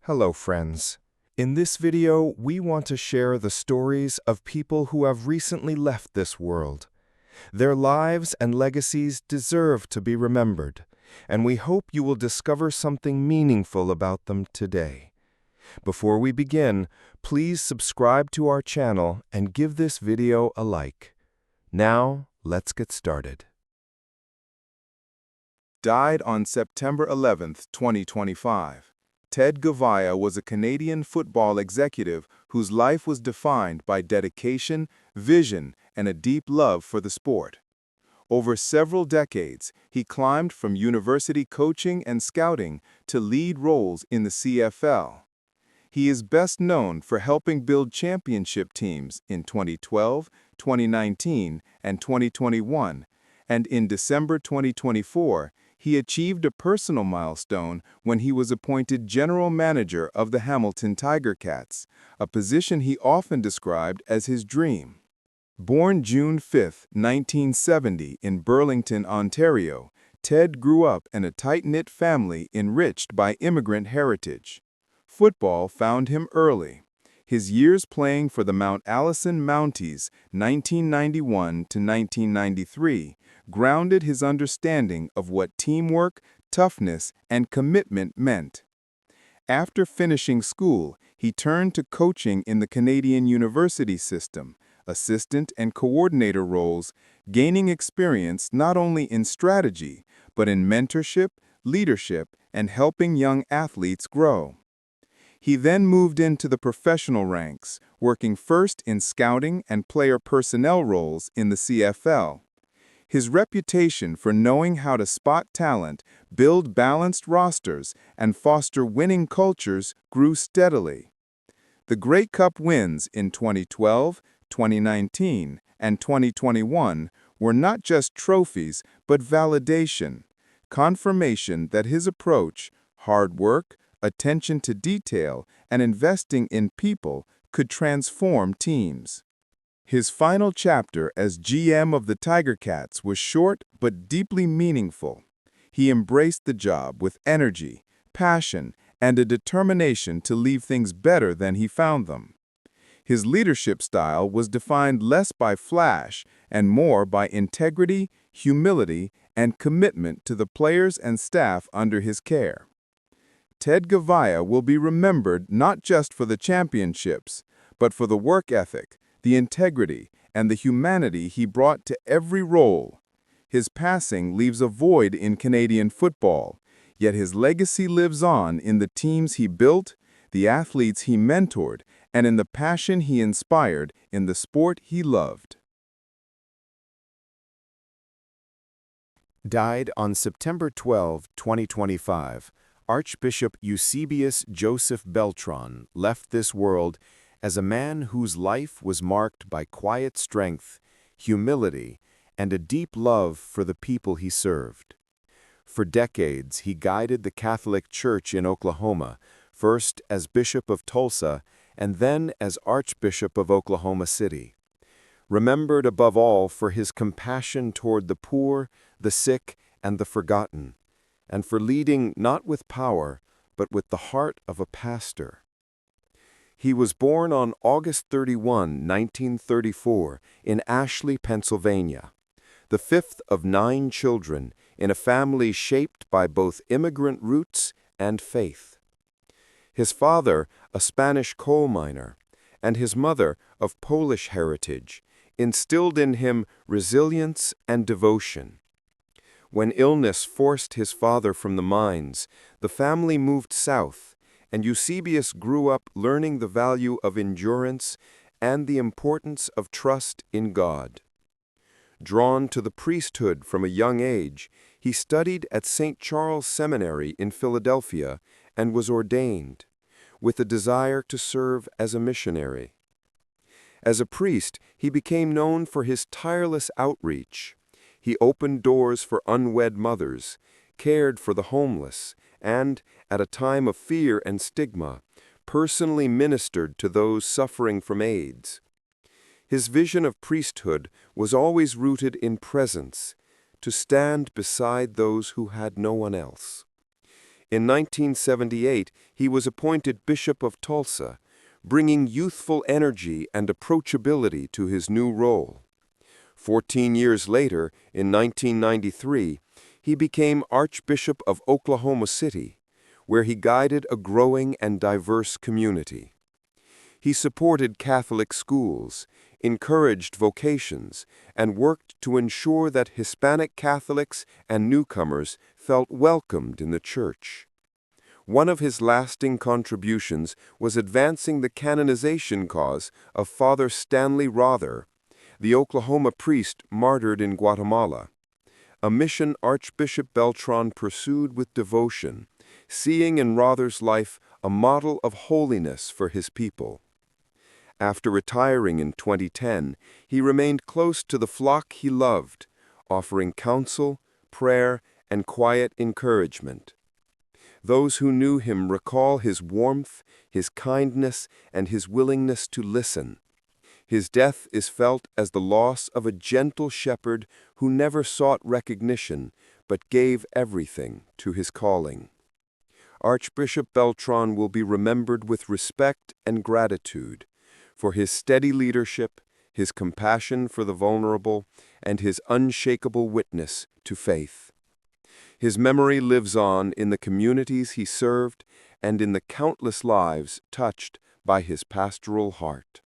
Hello, friends. In this video, we want to share the stories of people who have recently left this world. Their lives and legacies deserve to be remembered, and we hope you will discover something meaningful about them today. Before we begin, please subscribe to our channel and give this video a like. Now, let's get started. Died on September 11, 2025. Ted Goveia was a Canadian football executive whose life was defined by dedication, vision, and a deep love for the sport. Over several decades, he climbed from university coaching and scouting to lead roles in the CFL. He is best known for helping build championship teams in 2012, 2019, and 2021, and in December 2024, he achieved a personal milestone when he was appointed general manager of the Hamilton Tiger Cats, a position he often described as his dream. Born June 5, 1970 in Burlington, Ontario, Ted grew up in a tight-knit family enriched by immigrant heritage. Football found him early. His years playing for the Mount Allison Mounties, 1991 to 1993, grounded his understanding of what teamwork, toughness, and commitment meant. After finishing school, he turned to coaching in the Canadian university system, assistant and coordinator roles, gaining experience not only in strategy, but in mentorship, leadership, and helping young athletes grow. He then moved into the professional ranks, working first in scouting and player personnel roles in the CFL. His reputation for knowing how to spot talent, build balanced rosters, and foster winning cultures grew steadily. The Grey Cup wins in 2012, 2019, and 2021 were not just trophies, but validation, confirmation that his approach, hard work, attention to detail, and investing in people could transform teams. His final chapter as GM of the Tiger Cats was short but deeply meaningful. He embraced the job with energy, passion, and a determination to leave things better than he found them. His leadership style was defined less by flash and more by integrity, humility, and commitment to the players and staff under his care. Ted Goveia will be remembered not just for the championships, but for the work ethic, the integrity, and the humanity he brought to every role. His passing leaves a void in Canadian football, yet his legacy lives on in the teams he built, the athletes he mentored, and in the passion he inspired in the sport he loved. Died on September 12, 2025. Archbishop Eusebius Joseph Beltron left this world as a man whose life was marked by quiet strength, humility, and a deep love for the people he served. For decades, he guided the Catholic Church in Oklahoma, first as Bishop of Tulsa and then as Archbishop of Oklahoma City. Remembered above all for his compassion toward the poor, the sick, and the forgotten, and for leading not with power, but with the heart of a pastor. He was born on August 31, 1934, in Ashley, Pennsylvania, the fifth of 9 children in a family shaped by both immigrant roots and faith. His father, a Spanish coal miner, and his mother, of Polish heritage, instilled in him resilience and devotion. When illness forced his father from the mines, the family moved south, and Eusebius grew up learning the value of endurance and the importance of trust in God. Drawn to the priesthood from a young age, he studied at St. Charles Seminary in Philadelphia and was ordained, with a desire to serve as a missionary. As a priest, he became known for his tireless outreach. He opened doors for unwed mothers, cared for the homeless, and, at a time of fear and stigma, personally ministered to those suffering from AIDS. His vision of priesthood was always rooted in presence, to stand beside those who had no one else. In 1978, he was appointed Bishop of Tulsa, bringing youthful energy and approachability to his new role. 14 years later, in 1993, he became Archbishop of Oklahoma City, where he guided a growing and diverse community. He supported Catholic schools, encouraged vocations, and worked to ensure that Hispanic Catholics and newcomers felt welcomed in the church. One of his lasting contributions was advancing the canonization cause of Father Stanley Rother, the Oklahoma priest martyred in Guatemala, a mission Archbishop Beltron pursued with devotion, seeing in Rother's life a model of holiness for his people. After retiring in 2010, he remained close to the flock he loved, offering counsel, prayer, and quiet encouragement. Those who knew him recall his warmth, his kindness, and his willingness to listen. His death is felt as the loss of a gentle shepherd who never sought recognition, but gave everything to his calling. Archbishop Beltron will be remembered with respect and gratitude for his steady leadership, his compassion for the vulnerable, and his unshakable witness to faith. His memory lives on in the communities he served and in the countless lives touched by his pastoral heart.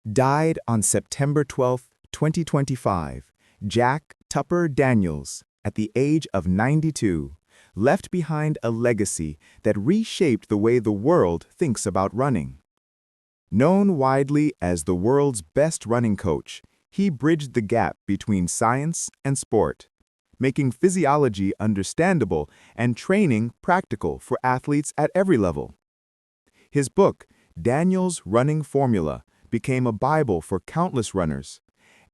Died on September 12, 2025, Jack Tupper Daniels, at the age of 92, left behind a legacy that reshaped the way the world thinks about running. Known widely as the world's best running coach, he bridged the gap between science and sport, making physiology understandable and training practical for athletes at every level. His book, Daniel's Running Formula, became a Bible for countless runners,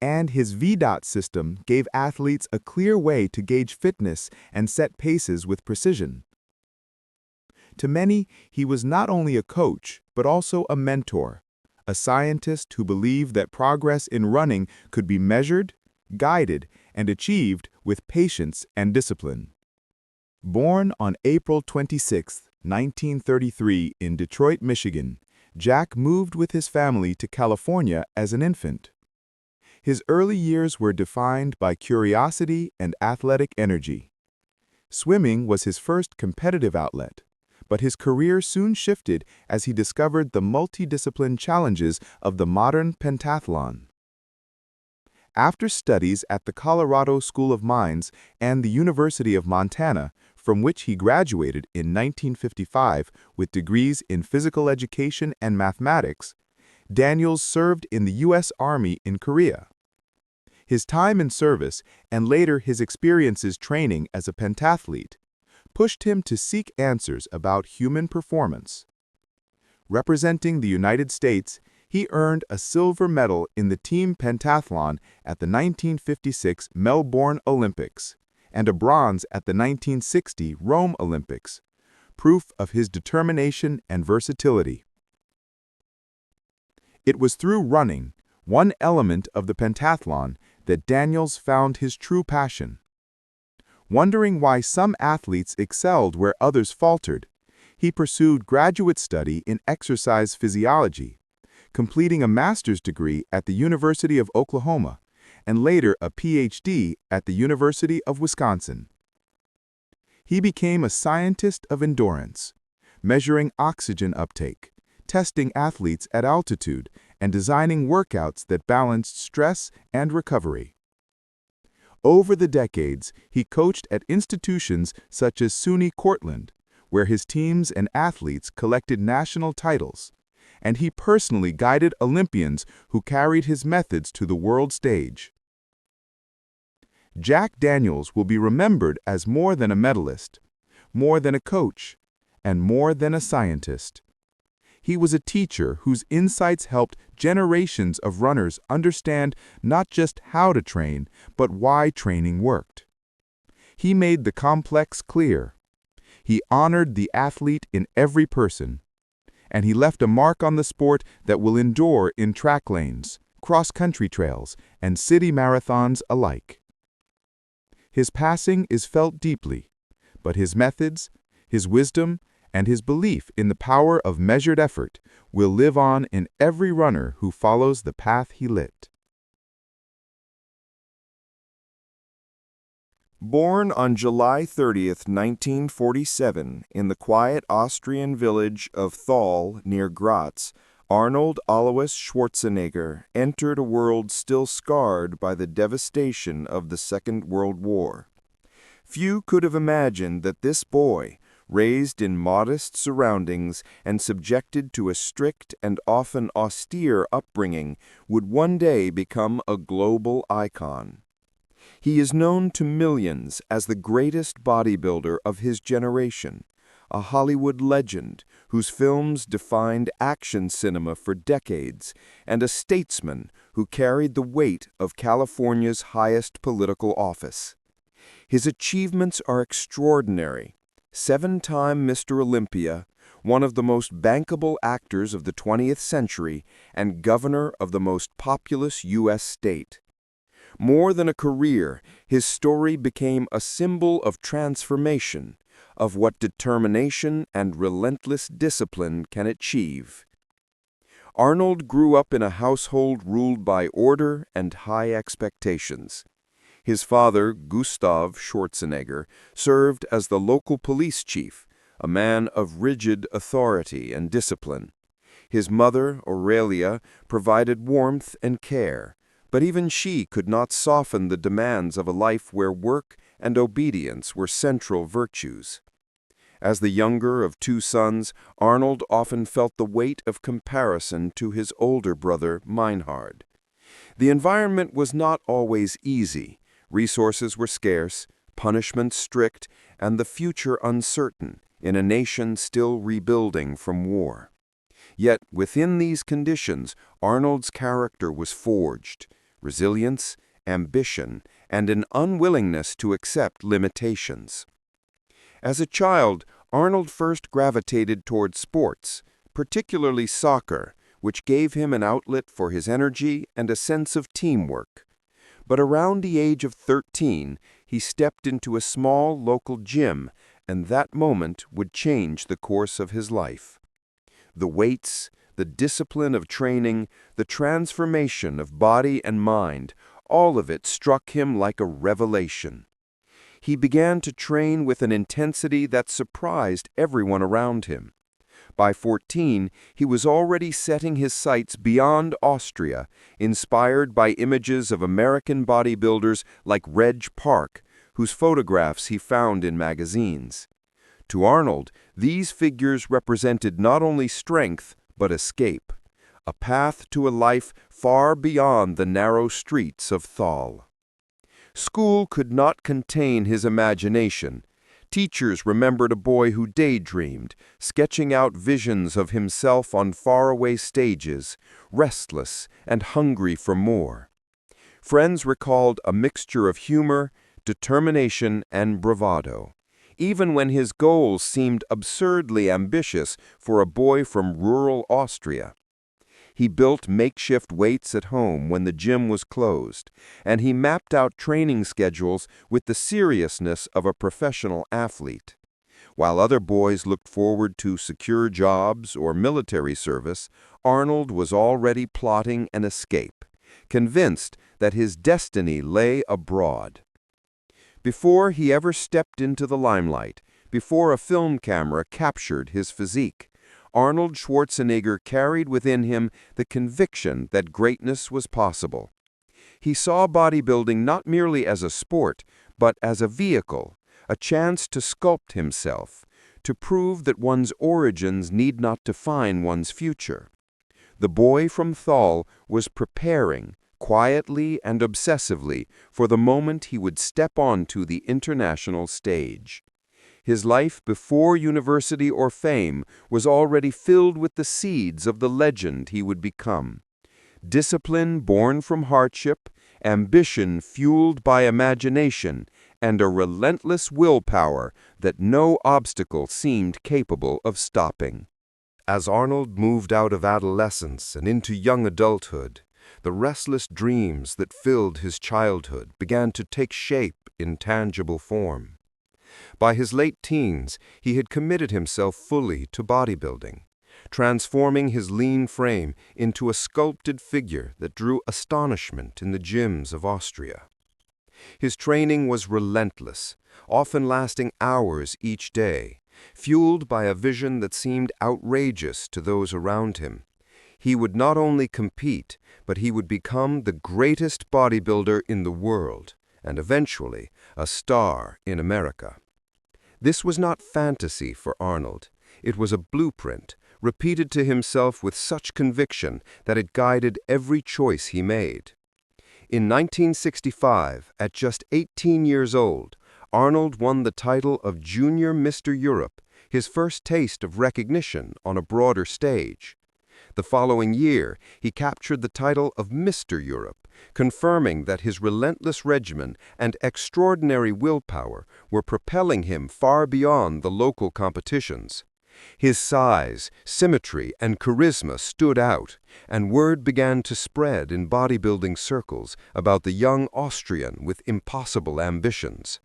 and his VDOT system gave athletes a clear way to gauge fitness and set paces with precision. To many, he was not only a coach, but also a mentor, a scientist who believed that progress in running could be measured, guided, and achieved with patience and discipline. Born on April 26, 1933 in Detroit, Michigan, Jack moved with his family to California as an infant. His early years were defined by curiosity and athletic energy. Swimming was his first competitive outlet, but his career soon shifted as he discovered the multidiscipline challenges of the modern pentathlon. After studies at the Colorado School of Mines and the University of Montana, from which he graduated in 1955 with degrees in physical education and mathematics, Daniels served in the U.S. Army in Korea. His time in service, and later his experiences training as a pentathlete, pushed him to seek answers about human performance. Representing the United States, he earned a silver medal in the team pentathlon at the 1956 Melbourne Olympics and a bronze at the 1960 Rome Olympics, proof of his determination and versatility. It was through running, one element of the pentathlon, that Daniels found his true passion. Wondering why some athletes excelled where others faltered, he pursued graduate study in exercise physiology, completing a master's degree at the University of Oklahoma and later a PhD at the University of Wisconsin. He became a scientist of endurance, measuring oxygen uptake, testing athletes at altitude, and designing workouts that balanced stress and recovery. Over the decades, he coached at institutions such as SUNY Cortland, where his teams and athletes collected national titles, and he personally guided Olympians who carried his methods to the world stage. Jack Daniels will be remembered as more than a medalist, more than a coach, and more than a scientist. He was a teacher whose insights helped generations of runners understand not just how to train, but why training worked. He made the complex clear. He honored the athlete in every person, and he left a mark on the sport that will endure in track lanes, cross-country trails, and city marathons alike. His passing is felt deeply, but his methods, his wisdom, and his belief in the power of measured effort will live on in every runner who follows the path he lit. Born on July 30th, 1947, in the quiet Austrian village of Thal near Graz, Arnold Alois Schwarzenegger entered a world still scarred by the devastation of the Second World War. Few could have imagined that this boy, raised in modest surroundings and subjected to a strict and often austere upbringing, would one day become a global icon. He is known to millions as the greatest bodybuilder of his generation, a Hollywood legend whose films defined action cinema for decades, and a statesman who carried the weight of California's highest political office. His achievements are extraordinary. 7-time Mr. Olympia, one of the most bankable actors of the 20th century, and governor of the most populous U.S. state. More than a career, his story became a symbol of transformation, of what determination and relentless discipline can achieve. Arnold grew up in a household ruled by order and high expectations. His father, Gustav Schwarzenegger, served as the local police chief, a man of rigid authority and discipline. His mother, Aurelia, provided warmth and care, but even she could not soften the demands of a life where work and obedience were central virtues. As the younger of 2 sons, Arnold often felt the weight of comparison to his older brother, Meinhard. The environment was not always easy. Resources were scarce, punishment strict, and the future uncertain in a nation still rebuilding from war. Yet, within these conditions, Arnold's character was forged: resilience, ambition, and an unwillingness to accept limitations. As a child, Arnold first gravitated toward sports, particularly soccer, which gave him an outlet for his energy and a sense of teamwork. But around the age of 13, he stepped into a small local gym, and that moment would change the course of his life. The weights, the discipline of training, the transformation of body and mind, all of it struck him like a revelation. He began to train with an intensity that surprised everyone around him. By 14, he was already setting his sights beyond Austria, inspired by images of American bodybuilders like Reg Park, whose photographs he found in magazines. To Arnold, these figures represented not only strength, but escape, a path to a life far beyond the narrow streets of Thal. School could not contain his imagination. Teachers remembered a boy who daydreamed, sketching out visions of himself on faraway stages, restless and hungry for more. Friends recalled a mixture of humor, determination, and bravado, even when his goals seemed absurdly ambitious for a boy from rural Austria. He built makeshift weights at home when the gym was closed, and he mapped out training schedules with the seriousness of a professional athlete. While other boys looked forward to secure jobs or military service, Arnold was already plotting an escape, convinced that his destiny lay abroad. Before he ever stepped into the limelight, before a film camera captured his physique, Arnold Schwarzenegger carried within him the conviction that greatness was possible. He saw bodybuilding not merely as a sport, but as a vehicle, a chance to sculpt himself, to prove that one's origins need not define one's future. The boy from Thal was preparing, quietly and obsessively, for the moment he would step onto the international stage. His life before university or fame was already filled with the seeds of the legend he would become. Discipline born from hardship, ambition fueled by imagination, and a relentless willpower that no obstacle seemed capable of stopping. As Arnold moved out of adolescence and into young adulthood, The restless dreams that filled his childhood began to take shape in tangible form. By his late teens, he had committed himself fully to bodybuilding, transforming his lean frame into a sculpted figure that drew astonishment in the gyms of Austria. His training was relentless, often lasting hours each day, fueled by a vision that seemed outrageous to those around him. He would not only compete, but he would become the greatest bodybuilder in the world, and eventually a star in America. This was not fantasy for Arnold. It was a blueprint, repeated to himself with such conviction that it guided every choice he made. In 1965, at just 18 years old, Arnold won the title of Junior Mr. Europe, his first taste of recognition on a broader stage. The following year, he captured the title of Mr. Europe, confirming that his relentless regimen and extraordinary willpower were propelling him far beyond the local competitions. His size, symmetry, and charisma stood out, and word began to spread in bodybuilding circles about the young Austrian with impossible ambitions.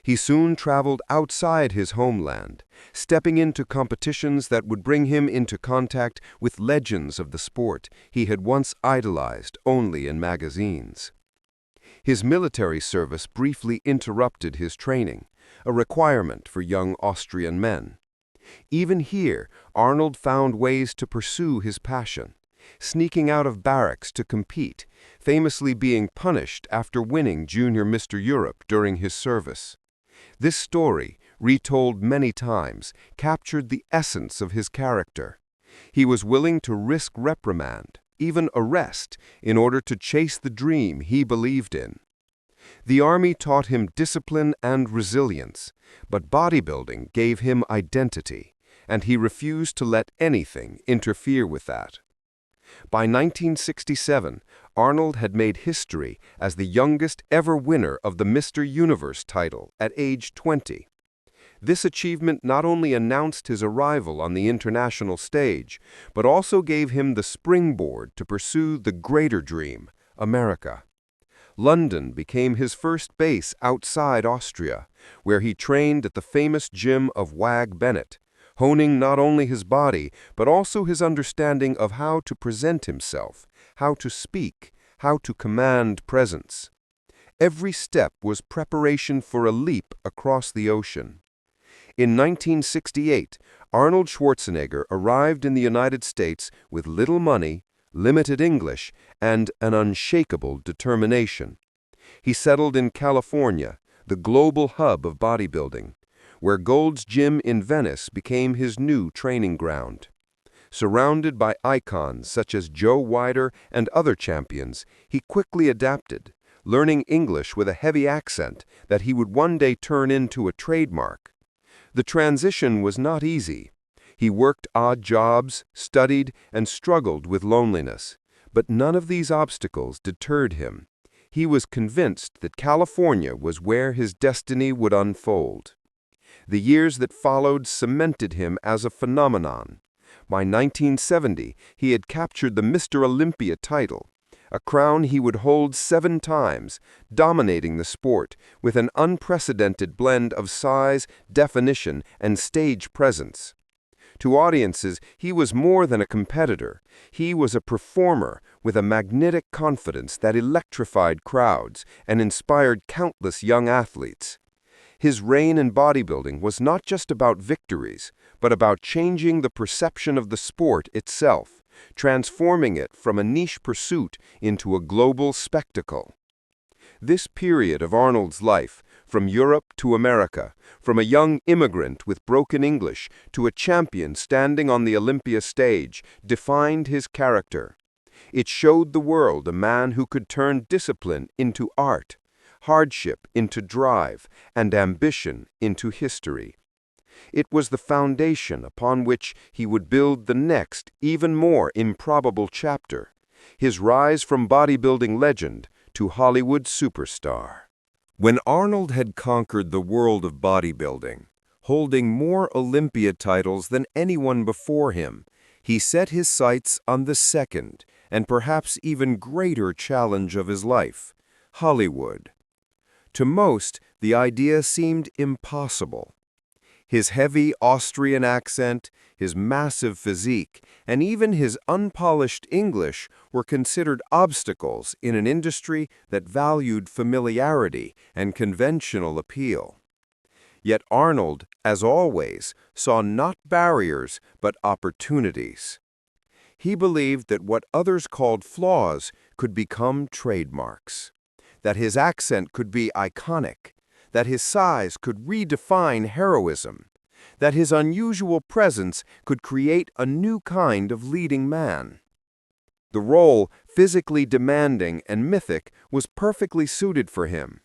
He soon traveled outside his homeland, stepping into competitions that would bring him into contact with legends of the sport he had once idolized only in magazines. His military service briefly interrupted his training, a requirement for young Austrian men. Even here, Arnold found ways to pursue his passion, sneaking out of barracks to compete, famously being punished after winning Junior Mr. Europe during his service. This story, retold many times, captured the essence of his character. He was willing to risk reprimand, even arrest, in order to chase the dream he believed in. The army taught him discipline and resilience, but bodybuilding gave him identity, and he refused to let anything interfere with that. By 1967, Arnold had made history as the youngest ever winner of the Mr. Universe title at age 20. This achievement not only announced his arrival on the international stage, but also gave him the springboard to pursue the greater dream, America. London became his first base outside Austria, where he trained at the famous gym of Wag Bennett, honing not only his body, but also his understanding of how to present himself, how to speak, how to command presence. Every step was preparation for a leap across the ocean. In 1968, Arnold Schwarzenegger arrived in the United States with little money, limited English, and an unshakable determination. He settled in California, the global hub of bodybuilding, where Gold's Gym in Venice became his new training ground. Surrounded by icons such as Joe Weider and other champions, he quickly adapted, learning English with a heavy accent that he would one day turn into a trademark. The transition was not easy. He worked odd jobs, studied, and struggled with loneliness. But none of these obstacles deterred him. He was convinced that California was where his destiny would unfold. The years that followed cemented him as a phenomenon. By 1970, he had captured the Mr. Olympia title, a crown he would hold 7 times, dominating the sport with an unprecedented blend of size, definition, and stage presence. To audiences, he was more than a competitor. He was a performer with a magnetic confidence that electrified crowds and inspired countless young athletes. His reign in bodybuilding was not just about victories, but about changing the perception of the sport itself, transforming it from a niche pursuit into a global spectacle. This period of Arnold's life, from Europe to America, from a young immigrant with broken English to a champion standing on the Olympia stage, defined his character. It showed the world a man who could turn discipline into art, hardship into drive, and ambition into history. It was the foundation upon which he would build the next, even more improbable chapter, his rise from bodybuilding legend to Hollywood superstar. When Arnold had conquered the world of bodybuilding, holding more Olympia titles than anyone before him, He set his sights on the second, and perhaps even greater challenge of his life, Hollywood. To most, the idea seemed impossible. His heavy Austrian accent, his massive physique, and even his unpolished English were considered obstacles in an industry that valued familiarity and conventional appeal. Yet Arnold, as always, saw not barriers but opportunities. He believed that what others called flaws could become trademarks, that his accent could be iconic, that his size could redefine heroism, that his unusual presence could create a new kind of leading man. The role, physically demanding and mythic, was perfectly suited for him.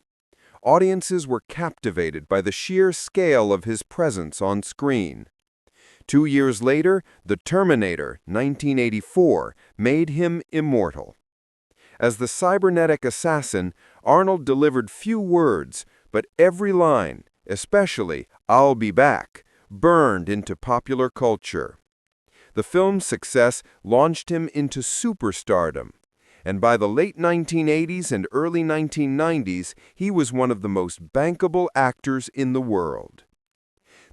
Audiences were captivated by the sheer scale of his presence on screen. 2 years later, The Terminator, 1984, made him immortal. As the cybernetic assassin, Arnold delivered few words, but every line, especially "I'll be back," burned into popular culture. The film's success launched him into superstardom, and by the late 1980s and early 1990s, he was one of the most bankable actors in the world.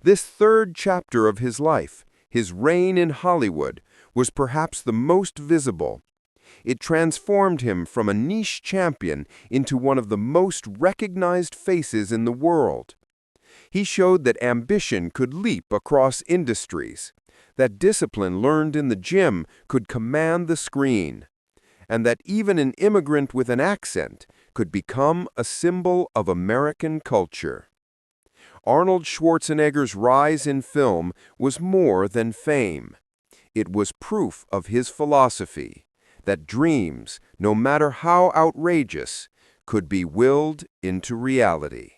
This third chapter of his life, his reign in Hollywood, was perhaps the most visible. It transformed him from a niche champion into one of the most recognized faces in the world. He showed that ambition could leap across industries, that discipline learned in the gym could command the screen, and that even an immigrant with an accent could become a symbol of American culture. Arnold Schwarzenegger's rise in film was more than fame. It was proof of his philosophy that dreams, no matter how outrageous, could be willed into reality.